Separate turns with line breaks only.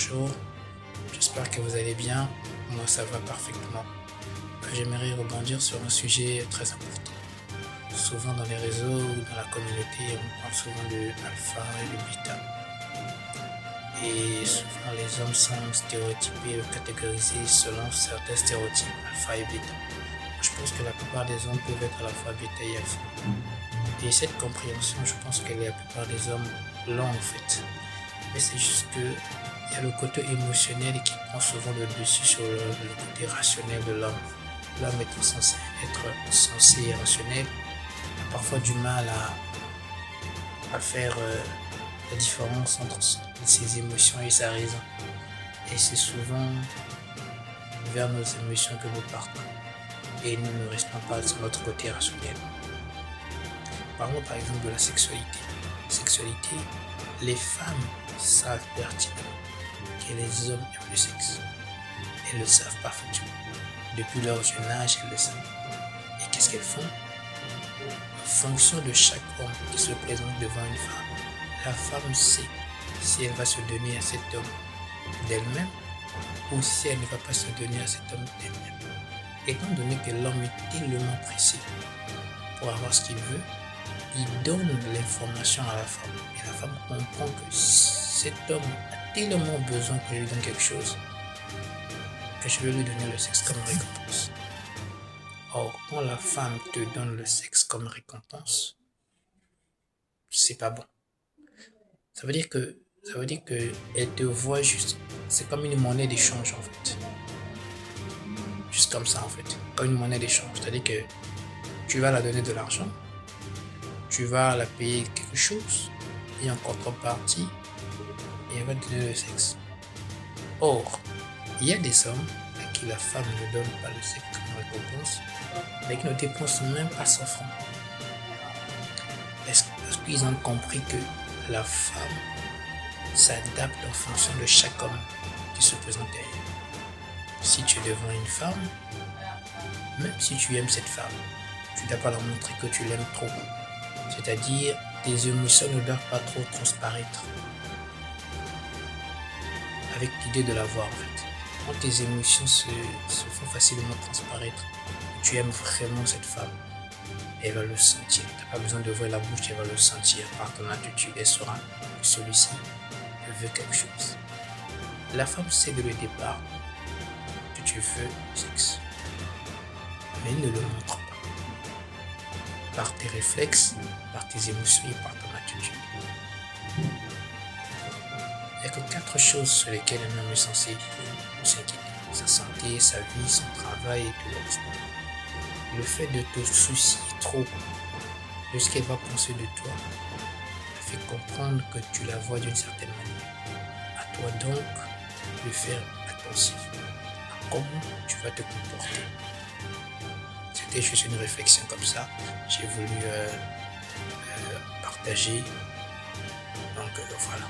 bonjour, j'espère que vous allez bien. Moi, ça va parfaitement. J'aimerais rebondir sur un sujet très important. Souvent dans les réseaux ou dans la communauté, on parle souvent de alpha et de bêta. Et souvent, les hommes sont stéréotypés ou catégorisés selon certains stéréotypes, alpha et bêta. Je pense que la plupart des hommes peuvent être à la fois bêta et alpha. Et cette compréhension, je pense que la plupart des hommes l'ont en fait. Mais c'est juste que il y a le côté émotionnel qui prend souvent le dessus sur le côté rationnel de l'homme. L'homme étant censé être sensé et rationnel, a parfois du mal à faire la différence entre ses émotions et sa raison. Et c'est souvent vers nos émotions que nous partons. Et nous ne restons pas sur notre côté rationnel. Parlons par exemple de la sexualité. Sexualité, les femmes savent pertinemment que les hommes aiment le sexe. Elles le savent parfaitement. Depuis leur jeune âge, elles le savent. Et qu'est-ce qu'elles font? En fonction de chaque homme qui se présente devant une femme, la femme sait si elle va se donner à cet homme d'elle-même ou si elle ne va pas se donner à cet homme d'elle-même. Étant donné que l'homme est tellement pressé pour avoir ce qu'il veut, il donne l'information à la femme. Et la femme comprend que cet homme a tellement besoin que je lui donne quelque chose que je vais lui donner le sexe comme récompense. Or, quand la femme te donne le sexe comme récompense, c'est pas bon. Ça veut dire que elle te voit juste. C'est comme une monnaie d'échange en fait. Juste comme ça en fait. Comme une monnaie d'échange. C'est-à-dire que tu vas la donner de l'argent, tu vas la payer quelque chose, et en contrepartie, elle va te donner le sexe. Or, il y a des hommes à qui la femme ne donne pas le sexe comme récompense, mais qui ne dépensent même pas 100 francs. Parce qu'ils ont compris que la femme s'adapte en fonction de chaque homme qui se présente à elle. Si tu es devant une femme, même si tu aimes cette femme, tu ne dois pas leur montrer que tu l'aimes trop. C'est-à-dire, tes émotions ne doivent pas trop transparaître. Avec l'idée de la voir en fait. Quand tes émotions se font facilement transparaître, tu aimes vraiment cette femme, elle va le sentir. Tu n'as pas besoin d'ouvrir la bouche, elle va le sentir par ton attitude. Elle saura que celui-ci veut quelque chose. La femme sait dès le départ que tu veux sexe, mais elle ne le montre pas. Par tes réflexes, par tes émotions et par ton attitude. Il n'y a que 4 choses sur lesquelles un homme est censé s'inquiéter. Sa santé, sa vie, son travail et tout le reste. Le fait de te soucier trop de ce qu'elle va penser de toi, elle fait comprendre que tu la vois d'une certaine manière. À toi donc de faire attention à comment tu vas te comporter. C'était juste une réflexion comme ça. J'ai voulu partager. Donc voilà.